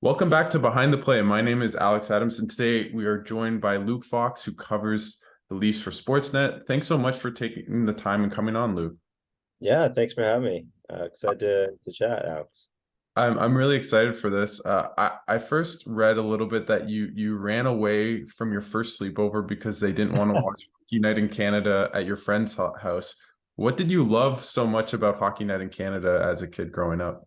Welcome back to Behind the Play. My name is Alex Adams, and today we are joined by Luke Fox, who covers the Leafs for Sportsnet. Thanks so much for taking the time and coming on, Luke. Yeah, thanks for having me. Excited to chat, Alex. I'm really excited for this. I first read a little bit that you ran away from your first sleepover because they didn't want to watch Hockey Night in Canada at your friend's house. What did you love so much about Hockey Night in Canada as a kid growing up?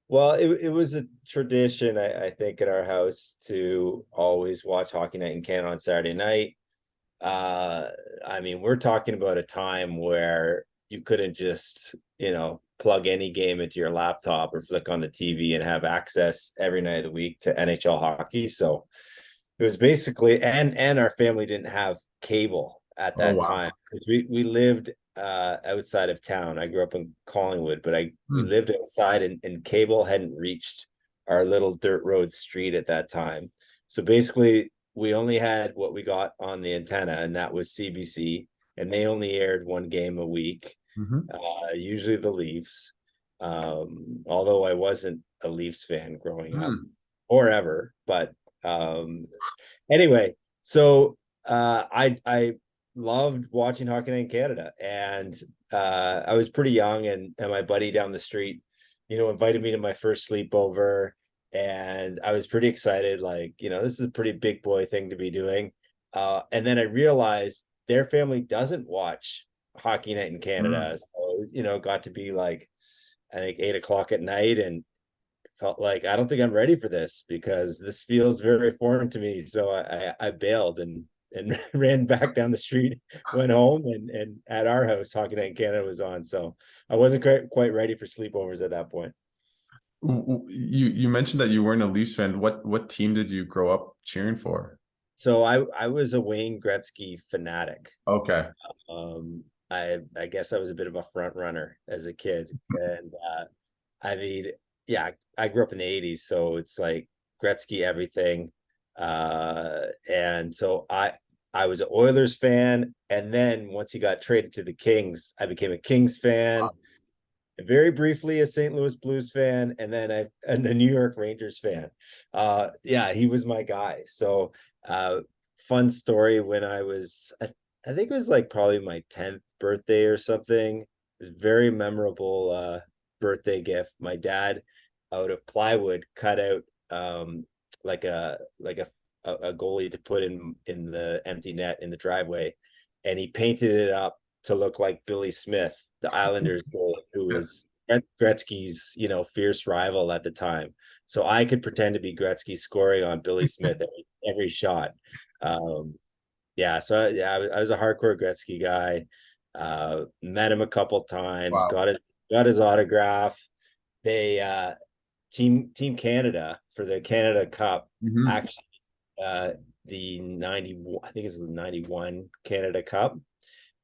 Well, it was a tradition, I think, in our house to always watch Hockey Night in Canada on Saturday night. Uh, I mean, we're talking about a time where you couldn't just, plug any game into your laptop or flick on the TV and have access every night of the week to NHL hockey. So it was basically, and our family didn't have cable at Oh that wow. time. We lived outside of town. I grew up in Collingwood, but I we Hmm. lived outside, and cable hadn't reached our little dirt road street at that time. So basically we only had what we got on the antenna, and that was CBC, and they only aired one game a week, Hmm. usually the Leafs. Although I wasn't a Leafs fan growing up Hmm. or ever, but um, anyway, so I loved watching Hockey Night in Canada, and I was pretty young, and my buddy down the street, invited me to my first sleepover, and I was pretty excited. Like, this is a pretty big boy thing to be doing. And then I realized their family doesn't watch Hockey Night in Hmm. Canada, so got to be like I think 8 o'clock at night, and felt like I don't think I'm ready for this because this feels very foreign to me. So I bailed and ran back down the street, went home, and at our house, Hockey Night in Canada was on. So I wasn't quite ready for sleepovers at that point. You mentioned that you weren't a Leafs fan. What team did you grow up cheering for? So I was a Wayne Gretzky fanatic. Okay. I guess I was a bit of a front runner as a kid, and I mean, yeah, I grew up in the 80s, so it's like Gretzky everything. And so I was an Oilers fan, and then once he got traded to the Kings, I became a Kings fan, very briefly a St. Louis Blues fan, and then a New York Rangers fan. Yeah, he was my guy. So fun story when I think it was like probably my 10th birthday or something. It was very memorable birthday gift. My dad, out of plywood, cut out like a goalie to put in the empty net in the driveway, and he painted it up to look like Billy Smith, the Islanders goalie, who was Gretzky's, fierce rival at the time. So I could pretend to be Gretzky scoring on Billy Smith every shot. Um, yeah, so yeah, I was a hardcore Gretzky guy. Met him a couple times, Wow. got his autograph. They Team Canada for the Canada Cup, Hmm. actually, uh the 90, I think it's the 91 Canada Cup,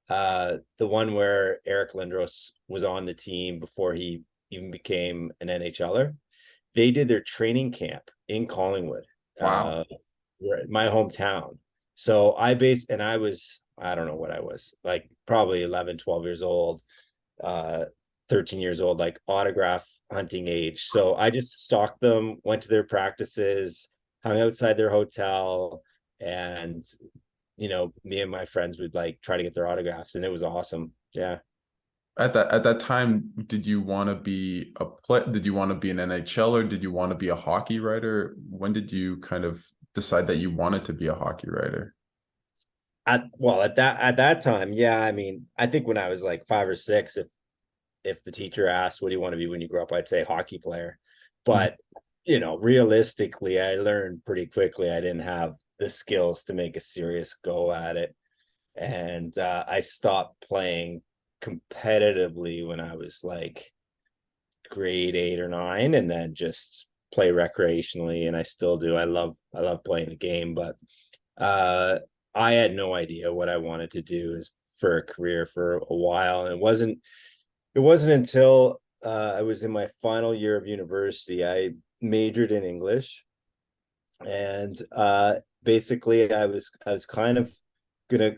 the one where Eric Lindros was on the team before he even became an NHLer. They did their training camp in Collingwood, Wow. uh, my hometown. So I was, I don't know what I was, like probably 11, 12 years old, uh, 13 years old, like autograph hunting age. So I just stalked them, went to their practices, hung outside their hotel, and me and my friends would like try to get their autographs, and it was awesome. Yeah. At that time, did you want to be a play? Did you want to be an NHL or did you want to be a hockey writer? When did you kind of decide that you wanted to be a hockey writer? At that time, yeah. I mean, I think when I was like 5 or 6, if the teacher asked, "What do you want to be when you grow up?" I'd say hockey player. Mhm. But realistically, I learned pretty quickly I didn't have the skills to make a serious go at it, and I stopped playing competitively when I was like grade 8 or 9, and then just play recreationally, and I still do. I love playing the game, but uh I had no idea what I wanted to do as for a career for a while, and it wasn't until I was in my final year of university. I majored in English, and basically I was kind of gonna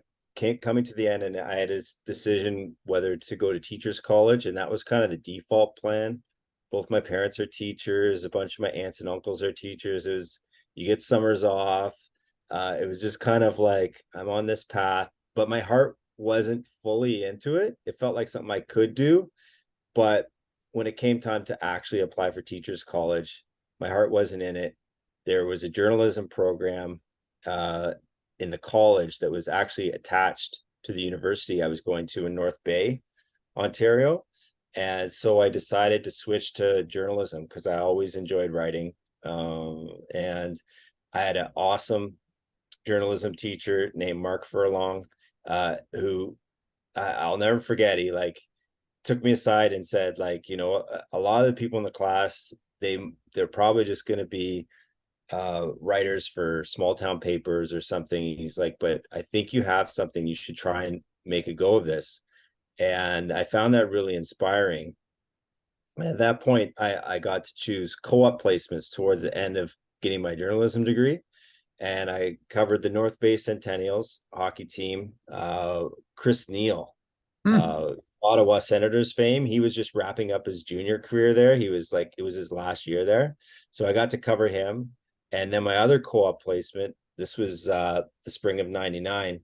coming to the end, and I had a decision whether to go to teachers college, and that was kind of the default plan. both my parents are teachers. A bunch of my aunts and uncles are teachers. It was, you get summers off. It was just kind of like, I'm on this path, but my heart wasn't fully into it. It felt like something I could do. But when it came time to actually apply for teachers college, my heart wasn't in it. There was a journalism program in the college that was actually attached to the university I was going to in North Bay, Ontario. And so I decided to switch to journalism because I always enjoyed writing. And I had an awesome journalism teacher named Mark Furlong, who I'll never forget. He like took me aside and said, like, you know, a lot of the people in the class, they're probably just going to be writers for small town papers or something. He's like, but I think you have something, you should try and make a go of this. And I found that really inspiring. At that point, I got to choose co-op placements towards the end of getting my journalism degree. And I covered the North Bay Centennials hockey team. Chris Neal, Hmm. uh, Ottawa Senators fame. He was just wrapping up his junior career there. He was like, it was his last year there. So I got to cover him. And then my other co-op placement, this was the spring of 99.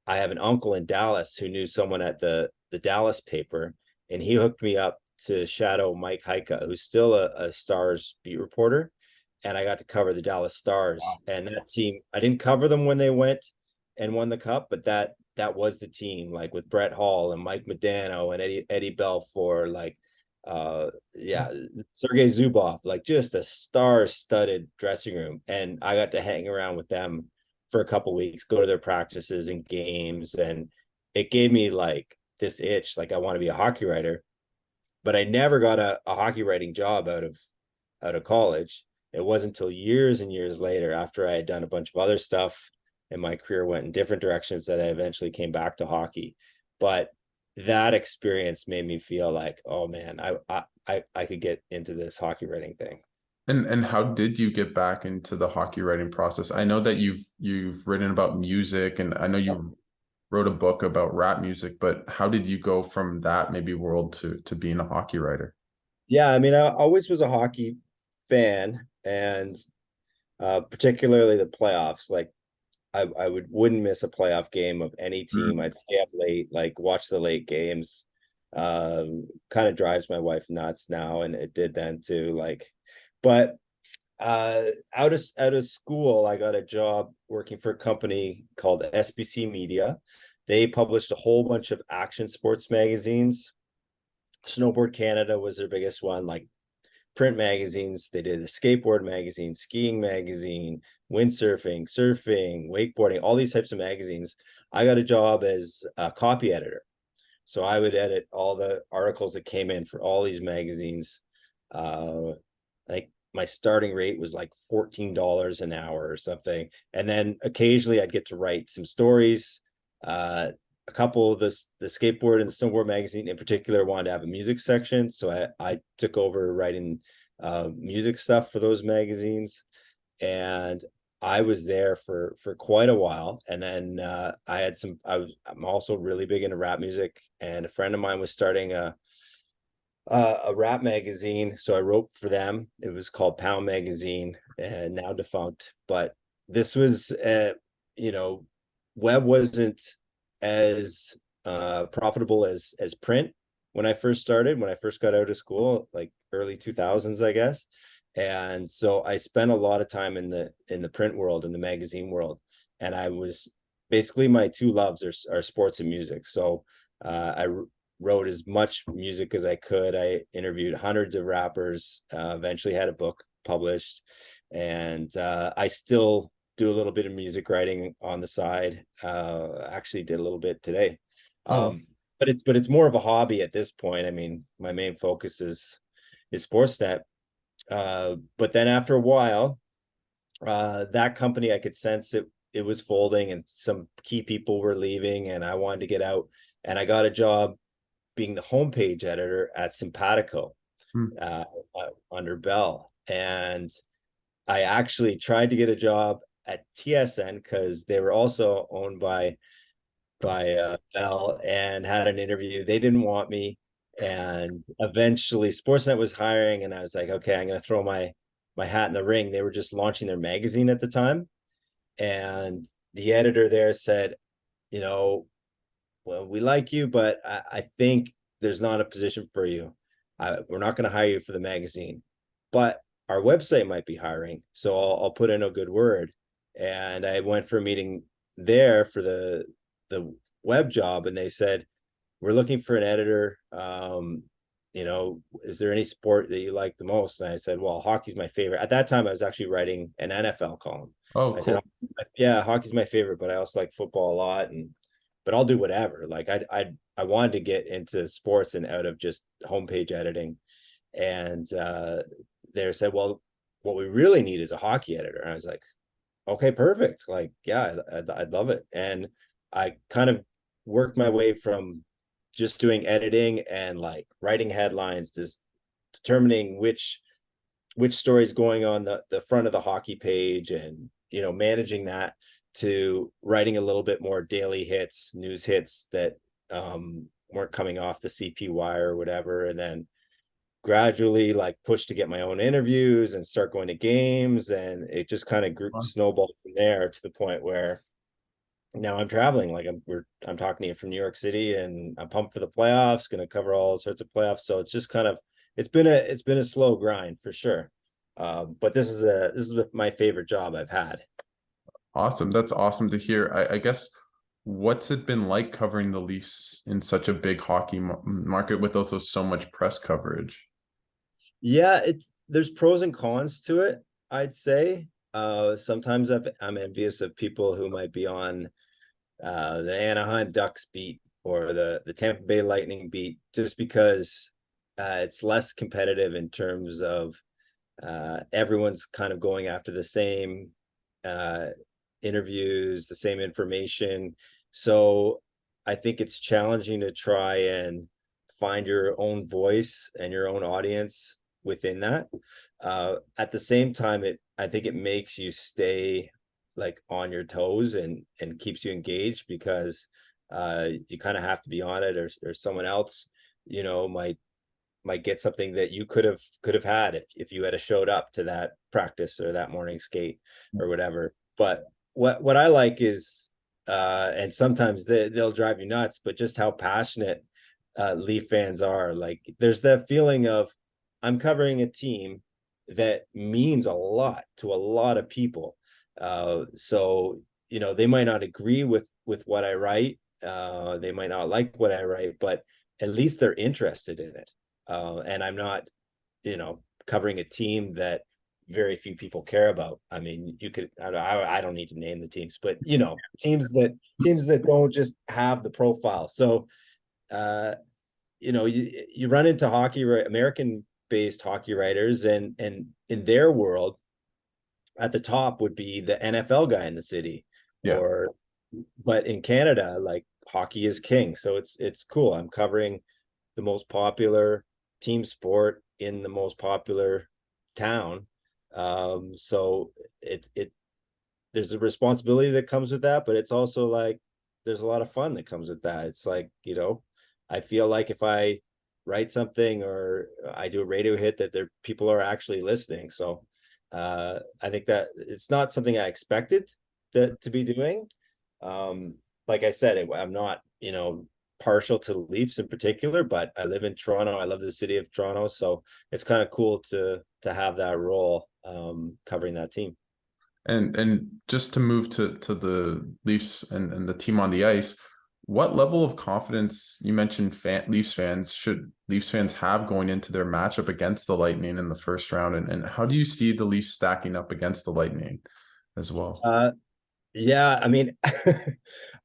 I have an uncle in Dallas who knew someone at the Dallas paper, and he hooked me up to shadow Mike Heika, who's still a Stars beat reporter. And I got to cover the Dallas Stars. And that team, I didn't cover them when they went and won the cup, but that was the team, like with Brett Hall and Mike Modano and Eddie Belfour, like yeah, Sergei Zubov, like just a star-studded dressing room. And I got to hang around with them for a couple weeks, go to their practices and games, and it gave me like this itch, like I want to be a hockey writer. But I never got a hockey writing job out of college. It wasn't until years and years later, after I had done a bunch of other stuff and my career went in different directions, that I eventually came back to hockey. But that experience made me feel like, oh man, I could get into this hockey writing thing. And how did you get back into the hockey writing process? I know that you've written about music, and I know you wrote a book about rap music, but how did you go from that maybe world to being a hockey writer? Yeah, I mean, I always was a hockey fan, and particularly the playoffs. Like I wouldn't miss a playoff game of any team. Mm. I'd stay up late, like watch the late games. Kind of drives my wife nuts now, and it did then too. Like, but out of school, I got a job working for a company called SBC Media. They published a whole bunch of action sports magazines. Snowboard Canada was their biggest one, like print magazines. They did a skateboard magazine, skiing magazine, windsurfing, surfing, wakeboarding, all these types of magazines. I got a job as a copy editor. So I would edit all the articles that came in for all these magazines. Like my starting rate was like $14 an hour or something. And then occasionally I'd get to write some stories. A couple of the skateboard and the snowboard magazine in particular wanted to have a music section. So I took over writing music stuff for those magazines. And I was there for quite a while. And then I'm also really big into rap music. And a friend of mine was starting a rap magazine. So I wrote for them. It was called Pound Magazine, and now defunct. But this was, you know, web wasn't as profitable as print when I first started, when I first got out of school, like early 2000s, I guess. And so I spent a lot of time in the print world, in the magazine world. And I was basically, my two loves are sports and music. So I wrote as much music as I could. I interviewed hundreds of rappers, eventually had a book published, and I still do a little bit of music writing on the side. Actually did a little bit today. Oh, But it's more of a hobby at this point. I mean, my main focus is Sportsnet. But then after a while, that company, I could sense it was folding and some key people were leaving, and I wanted to get out. And I got a job being the homepage editor at Simpatico hmm. uh, under Bell. And I actually tried to get a job at TSN because they were also owned by Bell, and had an interview. They didn't want me. And eventually Sportsnet was hiring, and I was like, okay, I'm going to throw my hat in the ring. They were just launching their magazine at the time. And the editor there said, you know, well, we like you, but I think there's not a position for you. We're not going to hire you for the magazine, but our website might be hiring. So I'll put in a good word. And I went for a meeting there for the web job, and they said, we're looking for an editor. Is there any sport that you like the most? And I said, well, hockey's my favorite. At that time, I was actually writing an NFL column. Oh, I said, cool. yeah, hockey's my favorite, but I also like football a lot, but I'll do whatever. Like I wanted to get into sports and out of just homepage editing. And they said, well, what we really need is a hockey editor. And I was like, okay, perfect. Like, yeah, I'd love it. And I kind of worked my way from just doing editing and like writing headlines, just determining which story's going on the front of the hockey page, and managing that, to writing a little bit more daily hits, news hits that weren't coming off the CP wire or whatever, and then gradually like push to get my own interviews and start going to games, and it just kind of grew, snowballed from there to the point where now I'm traveling. Like I'm talking to you from New York City, and I'm pumped for the playoffs, going to cover all sorts of playoffs. So it's just kind of, it's been a slow grind for sure. But this is my favorite job I've had. Awesome. That's awesome to hear. I guess what's it been like covering the Leafs in such a big hockey market with also so much press coverage? Yeah, there's pros and cons to it, I'd say. Sometimes I'm envious of people who might be on the Anaheim Ducks beat or the Tampa Bay Lightning beat, just because it's less competitive in terms of everyone's kind of going after the same uh, interviews, the same information. So I think it's challenging to try and find your own voice and your own audience within that. At the same time, I think it makes you stay like on your toes and keeps you engaged, because you kind of have to be on it, or someone else might get something that you could have had if you had showed up to that practice or that morning skate or whatever. But what I like is and sometimes they'll drive you nuts, but just how passionate Leaf fans are. Like there's that feeling of, I'm covering a team that means a lot to a lot of people. So they might not agree with what I write. They might not like what I write, but at least they're interested in it. And I'm not, covering a team that very few people care about. I mean, you could, I don't need to name the teams, but teams that don't just have the profile. So, you run into American based hockey writers, and in their world, at the top would be the NFL guy in the city, Yeah. but in Canada, like hockey is king. So it's cool. I'm covering the most popular team sport in the most popular town. So it there's a responsibility that comes with that, but it's also like there's a lot of fun that comes with that. It's like, I feel like if I write something or I do a radio hit, that people are actually listening. So I think that it's not something I expected to be doing. Like I said, I'm not, partial to the Leafs in particular, but I live in Toronto. I love the city of Toronto, so it's kind of cool to have that role, covering that team. And just to move to the Leafs and the team on the ice, what level of confidence, you mentioned should Leafs fans have going into their matchup against the Lightning in the first round, and how do you see the Leafs stacking up against the Lightning as well? Yeah, I mean,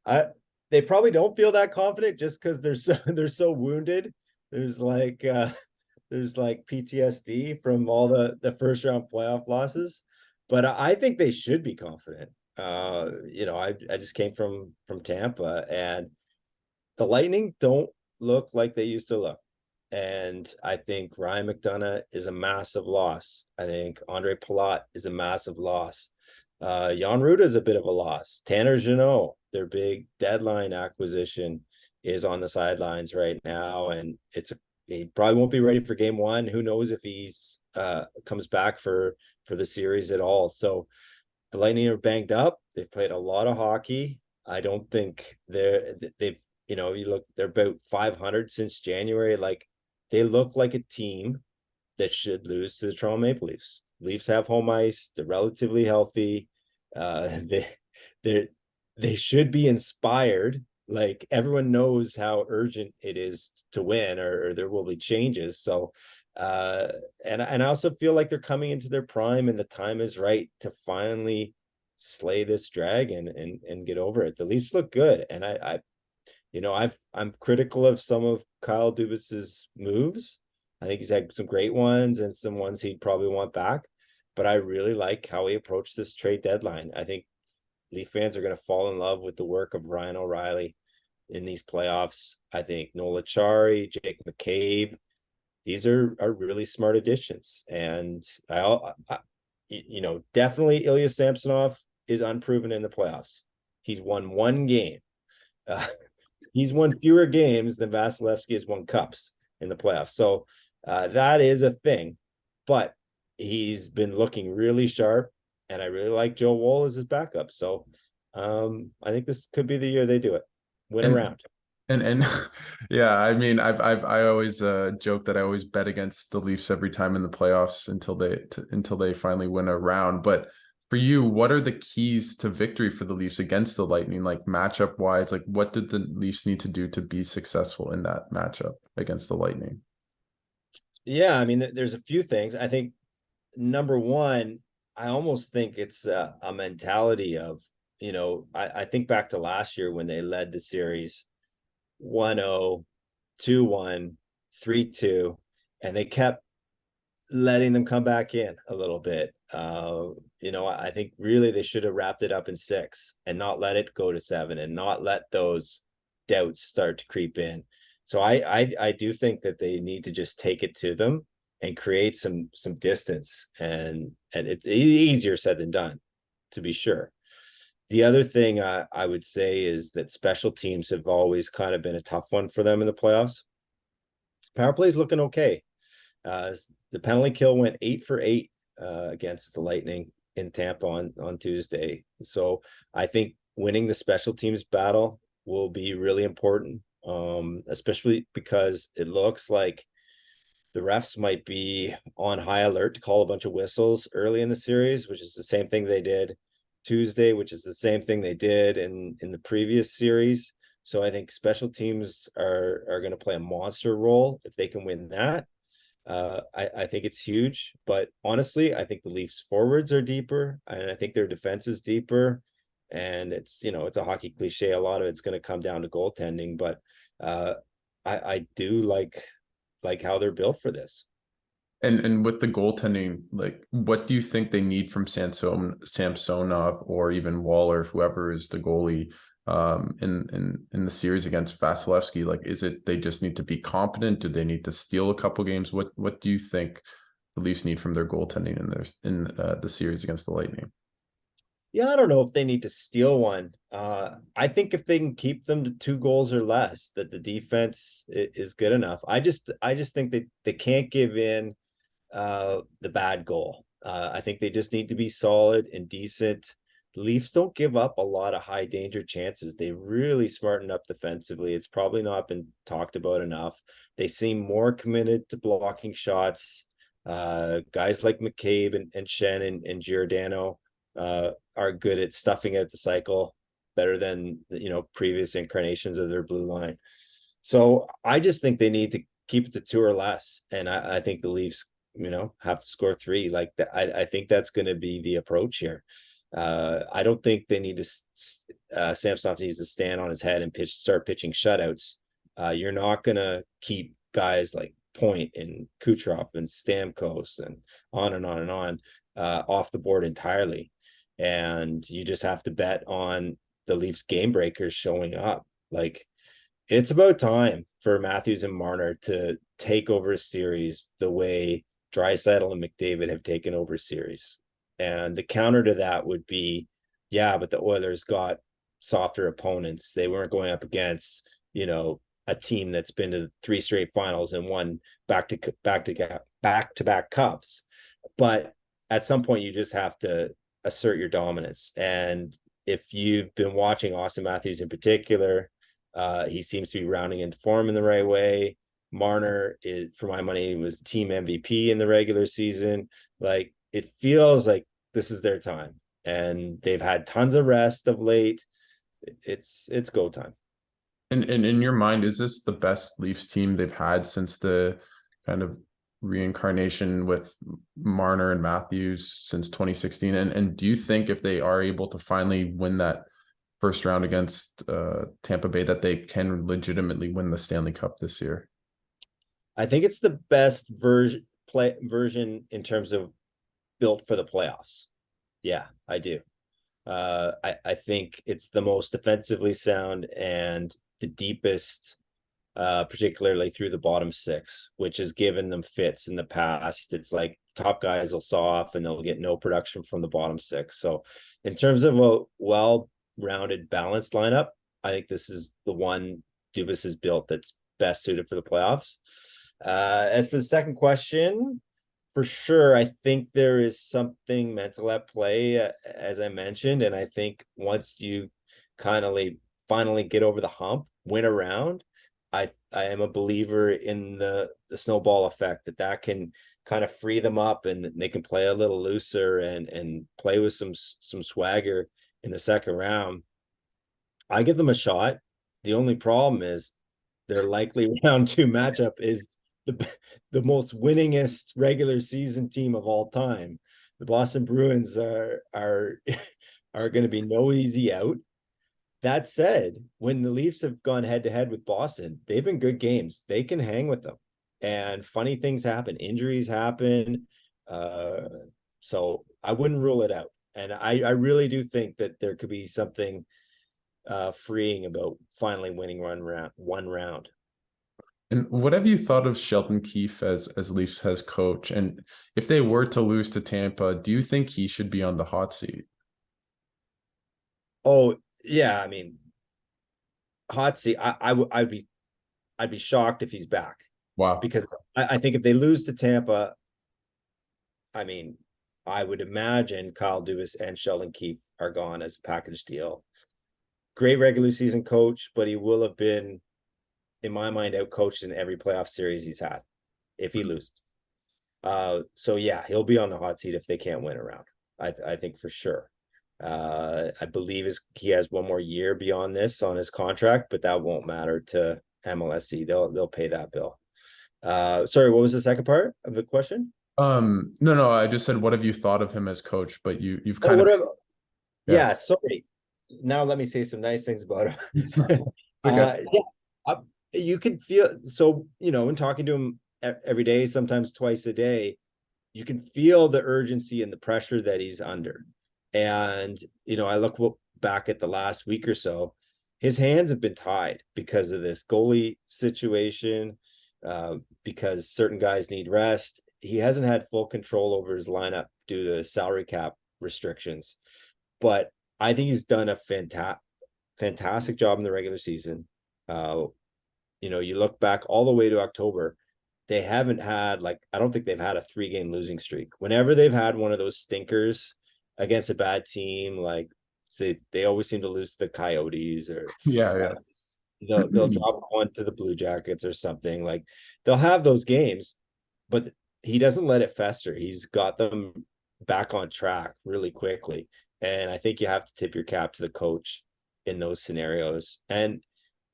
I they probably don't feel that confident just because they're so wounded. There's like PTSD from all the first round playoff losses, but I think they should be confident. I just came from Tampa, and the Lightning don't look like they used to look. And I think Ryan McDonough is a massive loss. I think Andre Palat is a massive loss. Jan Ruda is a bit of a loss. Tanner Jeannot, their big deadline acquisition, is on the sidelines right now, and it's he probably won't be ready for game one. Who knows if he's comes back for the series at all. So the Lightning are banged up. They've played a lot of hockey. I don't think they've, you look, they're about 500 since January. Like, they look like a team that should lose to the Toronto Maple Leafs. Leafs have home ice. They're relatively healthy. They they they should be inspired. Like, everyone knows how urgent it is to win, or there will be changes. So, and I also feel like they're coming into their prime, and the time is right to finally slay this dragon and get over it. The Leafs look good, and I'm critical of some of Kyle Dubas's moves. I think he's had some great ones and some ones he'd probably want back, but I really like how he approached this trade deadline. I think Leaf fans are going to fall in love with the work of Ryan O'Reilly in these playoffs. I think Noel Acciari, Jake McCabe, these are really smart additions. And definitely Ilya Samsonov is unproven in the playoffs. He's won one game. He's won fewer games than Vasilevski has won cups in the playoffs. So that is a thing, but he's been looking really sharp, and I really like Joe Woll as his backup. So I think this could be the year they do it. Win And around. and yeah, I mean, I always joke that I always bet against the Leafs every time in the playoffs until they finally win a round. But for you, what are the keys to victory for the Leafs against the Lightning, like matchup wise? Like, what did the Leafs need to do to be successful in that matchup against the Lightning? Yeah, I mean, there's a few things. I think number one, I almost think it's a mentality of, I think back to last year when they led the series 1-0, 2-1, 3-2, and they kept letting them come back in a little bit. I think really they should have wrapped it up in 6 and not let it go to 7 and not let those doubts start to creep in. So I do think that they need to just take it to them and create some distance, and it's easier said than done, to be sure. The other thing I would say is that special teams have always kind of been a tough one for them in the playoffs. Power play is looking okay. The penalty kill went 8 for 8 against the Lightning in Tampa on Tuesday. So I think winning the special teams battle will be really important, especially because it looks like the refs might be on high alert to call a bunch of whistles early in the series, which is the same thing they did Tuesday, which is the same thing they did in the previous series. So I think special teams are going to play a monster role if they can win that. I think it's huge, but honestly, I think the Leafs forwards are deeper, and I think their defense is deeper. And it's a hockey cliche. A lot of it's going to come down to goaltending, but I do like how they're built for this. And with the goaltending, like, what do you think they need from Samsonov or even Waller, whoever is the goalie, in the series against Vasilevski? Like, is it they just need to be competent? Do they need to steal a couple games? What do you think the Leafs need from their goaltending in the series against the Lightning? Yeah, I don't know if they need to steal one. I think if they can keep them to 2 goals or less, that the defense is good enough. I just think that they can't give in the bad goal. I think they just need to be solid and decent. The Leafs don't give up a lot of high danger chances. They really smarten up defensively. It's probably not been talked about enough. They seem more committed to blocking shots. Guys like McCabe and Shen and Giordano are good at stuffing out the cycle better than previous incarnations of their blue line. So I just think they need to keep it to 2 or less, and I think the Leafs have to score 3. Like that, I think that's going to be the approach here. I don't think they need to. Samsonov needs to stand on his head and start pitching shutouts. You're not going to keep guys like Point and Kucherov and Stamkos and on and on and on off the board entirely. And you just have to bet on the Leafs game breakers showing up. Like, it's about time for Matthews and Marner to take over a series the way Draisaitl and McDavid have taken over series. And the counter to that would be, yeah, but the Oilers got softer opponents. They weren't going up against, a team that's been to 3 straight finals and won back to back cups. But at some point, you just have to assert your dominance. And if you've been watching Austin Matthews in particular, he seems to be rounding into form in the right way. Marner is, for my money, was team MVP in the regular season. Like, it feels like this is their time, and they've had tons of rest of late. It's go time. And in your mind, is this the best Leafs team they've had since the kind of reincarnation with Marner and Matthews since 2016? And do you think if they are able to finally win that first round against Tampa Bay, that they can legitimately win the Stanley Cup this year? I think it's the best version in terms of built for the playoffs. Yeah, I do. I think it's the most defensively sound and the deepest, particularly through the bottom six, which has given them fits in the past. It's like top guys will saw off and they'll get no production from the bottom six. So in terms of a well-rounded, balanced lineup, I think this is the one Dubas has built that's best suited for the playoffs. As for the second question, for sure, I think there is something mental at play, as I mentioned, and I think once you kind of finally get over the hump, win a round, I am a believer in the snowball effect, that can kind of free them up and they can play a little looser and play with some swagger in the second round. I give them a shot. The only problem is their likely round 2 matchup is the most winningest regular season team of all time. The Boston Bruins are going to be no easy out. That said, when the Leafs have gone head to head with Boston, they've been good games. They can hang with them, and funny things happen. Injuries happen. So I wouldn't rule it out. And I really do think that there could be something freeing about finally winning one round. And what have you thought of Sheldon Keefe as Leafs head coach? And if they were to lose to Tampa, do you think he should be on the hot seat? Oh, yeah, I mean, hot seat. I'd be shocked if he's back. Wow. Because I think if they lose to Tampa, I mean, I would imagine Kyle Dubas and Sheldon Keefe are gone as a package deal. Great regular season coach, but he will have been, in my mind, outcoached in every playoff series he's had if he loses. So yeah, he'll be on the hot seat if they can't win a round. I think for sure. I believe he has one more year beyond this on his contract, but that won't matter to MLSE. They'll pay that bill. Sorry, what was the second part of the question? No, I just said, what have you thought of him as coach? But you've Oh, kind of, whatever. yeah. Yeah, sorry. Now let me say some nice things about him. Okay. Yeah, you can feel, so, in talking to him every day, sometimes twice a day, you can feel the urgency and the pressure that he's under. And, I look back at the last week or so, his hands have been tied because of this goalie situation, because certain guys need rest. He hasn't had full control over his lineup due to salary cap restrictions, but I think he's done a fantastic job in the regular season. You look back all the way to October, they haven't had, I don't think they've had a 3-game losing streak. Whenever they've had one of those stinkers against a bad team, they always seem to lose to the Coyotes, or Yeah. they'll drop one to the Blue Jackets or something. They'll have those games, but he doesn't let it fester. He's got them back on track really quickly. And I think you have to tip your cap to the coach in those scenarios. And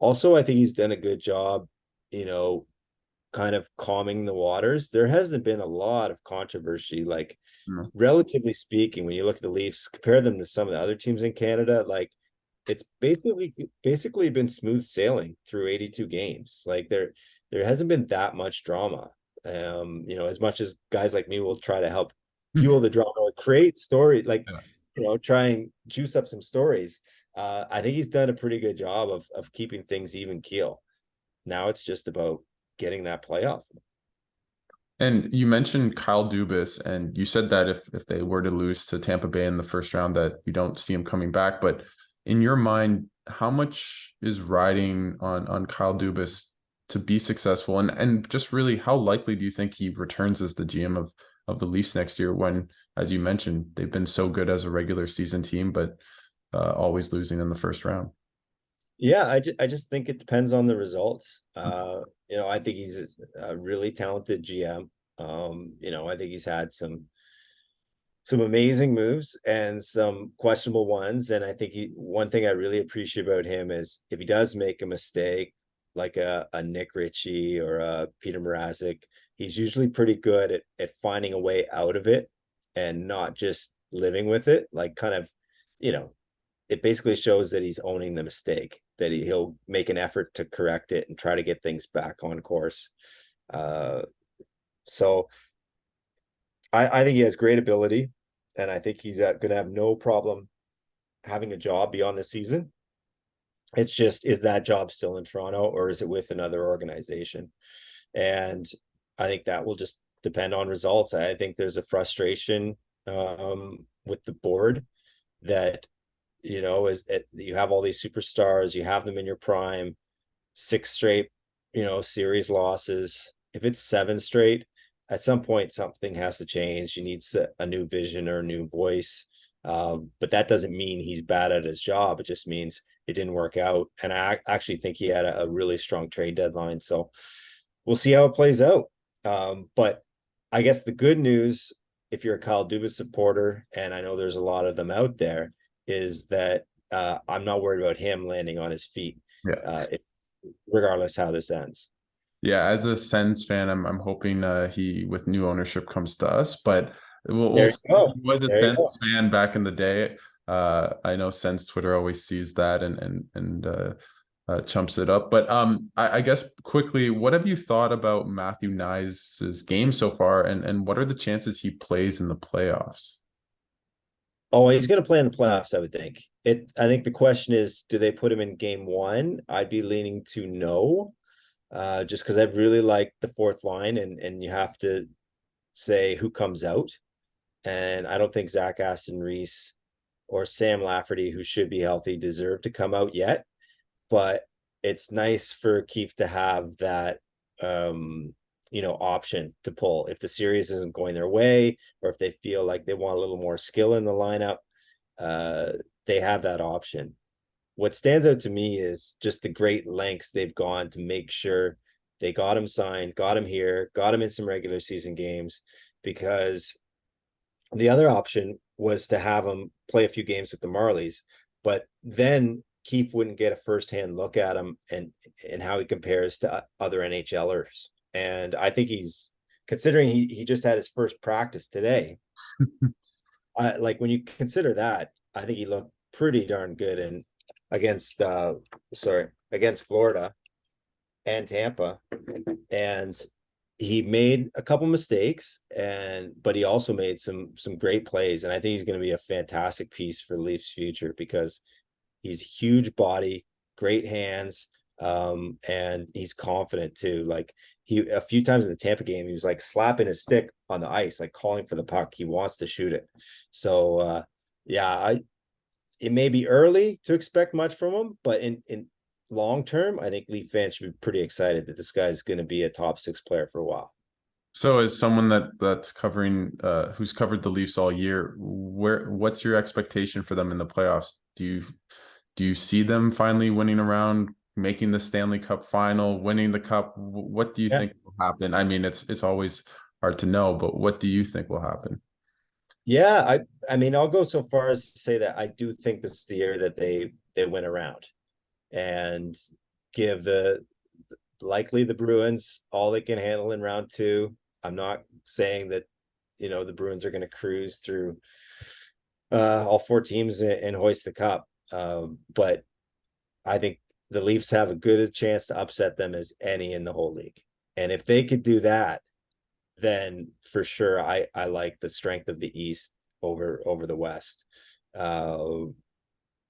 also, I think he's done a good job, kind of calming the waters. There hasn't been a lot of controversy, relatively speaking, when you look at the Leafs, compare them to some of the other teams in Canada, it's basically been smooth sailing through 82 games. There hasn't been that much drama. As much as guys like me will try to help fuel the drama or create story, try and juice up some stories. I think he's done a pretty good job of keeping things even keel. Now it's just about getting that playoff. And you mentioned Kyle Dubas, and you said that if they were to lose to Tampa Bay in the first round, that you don't see him coming back. But in your mind, how much is riding on Kyle Dubas to be successful, and just really how likely do you think he returns as the GM of the Leafs next year when, as you mentioned, they've been so good as a regular season team, but always losing in the first round? Yeah, I just think it depends on the results. I think he's a really talented GM. I think he's had some amazing moves and some questionable ones. And I think one thing I really appreciate about him is if he does make a mistake, like a Nick Ritchie or a Peter Mrazek, he's usually pretty good at finding a way out of it and not just living with it. Like kind of, you know, it basically shows that he's owning the mistake, that he'll make an effort to correct it and try to get things back on course. So I think he has great ability, and I think he's going to have no problem having a job beyond the season. It's just, is that job still in Toronto or is it with another organization? And I think that will just depend on results. I think there's a frustration with the board that, you have all these superstars, you have them in your prime, 6 straight, series losses. If it's 7 straight, at some point something has to change. You need a new vision or a new voice. But that doesn't mean he's bad at his job. It just means it didn't work out. And I actually think he had a really strong trade deadline. So we'll see how it plays out. But I guess the good news, if you're a Kyle Dubas supporter, and I know there's a lot of them out there, is that I'm not worried about him landing on his feet, Yeah. Regardless how this ends. Yeah, as a Sens fan, I'm hoping he with new ownership comes to us, but we'll There you see. go. He was a There you go. Sens fan back in the day. I know Sens Twitter always sees that and chumps it up. But I guess quickly, what have you thought about Matthew Knies' game so far, and what are the chances he plays in the playoffs? Oh, he's going to play in the playoffs, I would think. I think the question is, do they put him in game one? I'd be leaning to no, just because I really like the fourth line, and you have to say who comes out. And I don't think Zach Aston Reese or Sam Lafferty, who should be healthy, deserve to come out yet. But it's nice for Keefe to have that option to pull if the series isn't going their way, or if they feel like they want a little more skill in the lineup. uh they have that option. What stands out to me is just the great lengths they've gone to make sure they got him signed, got him here, got him in some regular season games, because the other option was to have him play a few games with the Marlies, but then Keefe wouldn't get a firsthand look at him and how he compares to other NHLers. And I think he's, considering he just had his first practice today. Like when you consider that, I think he looked pretty darn good in against against Florida and Tampa. And he made a couple mistakes, but he also made some great plays. And I think he's going to be a fantastic piece for Leafs future, because he's huge body, great hands, and he's confident too. Like a few times in the Tampa game, he was like slapping his stick on the ice, like calling for the puck. He wants to shoot it. So yeah, it may be early to expect much from him, but in long term, I think Leaf fans should be pretty excited that this guy's going to be a top 6 player for a while. So as someone that's covering who's covered the Leafs all year, what's your expectation for them in the playoffs? Do you see them finally winning around, making the Stanley Cup final, winning the cup? What do you Yeah. think will happen? I mean, it's always hard to know, but what do you think will happen? Yeah, I mean, I'll go so far as to say that I do think this is the year that they win around and give likely the Bruins all they can handle in round two. I'm not saying that the Bruins are going to cruise through all 4 teams and hoist the cup, but I think the Leafs have a good chance to upset them as any in the whole league. And if they could do that, then for sure I like the strength of the East over the West. Uh,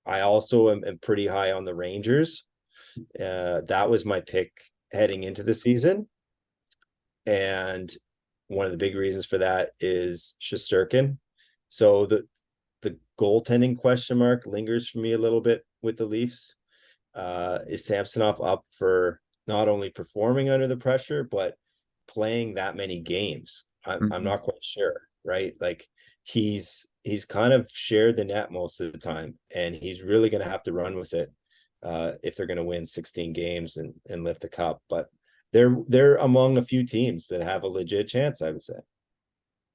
I also am pretty high on the Rangers. That was my pick heading into the season, and one of the big reasons for that is Shesterkin. So the goaltending question mark lingers for me a little bit with the Leafs. Is Samsonov up for not only performing under the pressure, but playing that many games? I'm Mhm. not quite sure, right? Like he's kind of shared the net most of the time, and he's really going to have to run with it if they're going to win 16 games and lift the cup. But they're among a few teams that have a legit chance, I would say.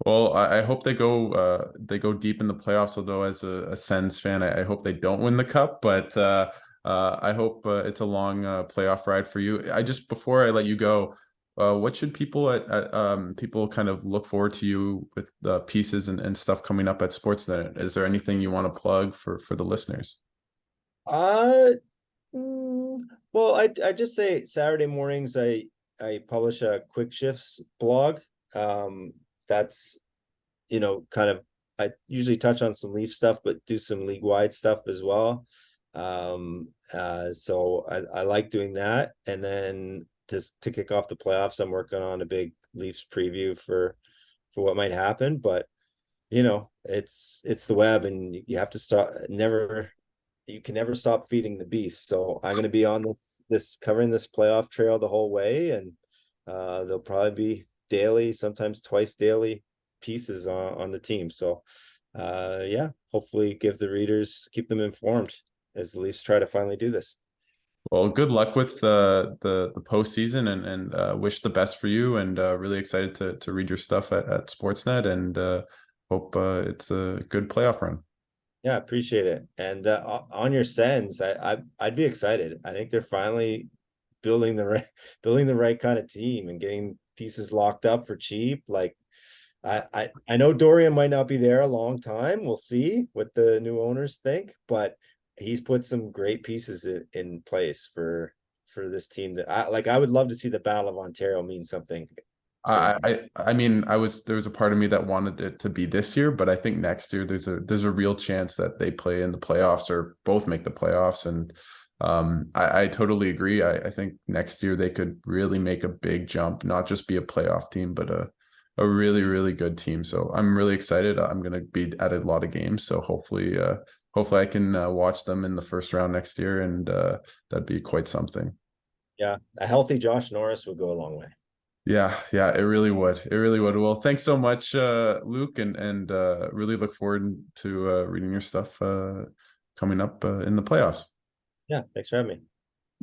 Well, I hope they go deep in the playoffs. Although as a Sens fan, I hope they don't win the cup. But I hope it's a long playoff ride for you. I just before I let you go, what should people people kind of look forward to you with the pieces and stuff coming up at Sportsnet? Is there anything you want to plug for the listeners? Uh, well, I just say Saturday mornings I publish a quick shifts blog. That's kind of I usually touch on some Leaf stuff, but do some league wide stuff as well. So I like doing that. And then to kick off the playoffs, I'm working on a big Leafs preview for what might happen. But it's the web, and you have to stop never you can never stop feeding the beast. So I'm going to be on this covering this playoff trail the whole way, and there'll probably be daily, sometimes twice daily pieces on the team. So yeah, hopefully give the readers, keep them informed as the Leafs try to finally do this. Well, good luck with the postseason and wish the best for you and really excited to read your stuff at Sportsnet and hope it's a good playoff run. Yeah, appreciate it. And on your Sens, I'd be excited. I think they're finally building the right building the right kind of team and getting pieces locked up for cheap. Like I know Dorian might not be there a long time. We'll see what the new owners think, but he's put some great pieces in place for this team that I would love to see the Battle of Ontario mean something soon. I mean there was a part of me that wanted it to be this year, but I think next year there's a real chance that they play in the playoffs or both make the playoffs. And I totally agree. I think next year they could really make a big jump, not just be a playoff team, but a really, really good team. So I'm really excited. I'm gonna be at a lot of games. So hopefully I can watch them in the first round next year, and that'd be quite something. Yeah, a healthy Josh Norris would go a long way. Yeah, yeah, it really would. It really would. Well, thanks so much, Luke, and really look forward to reading your stuff coming up in the playoffs. Yeah, thanks for having me.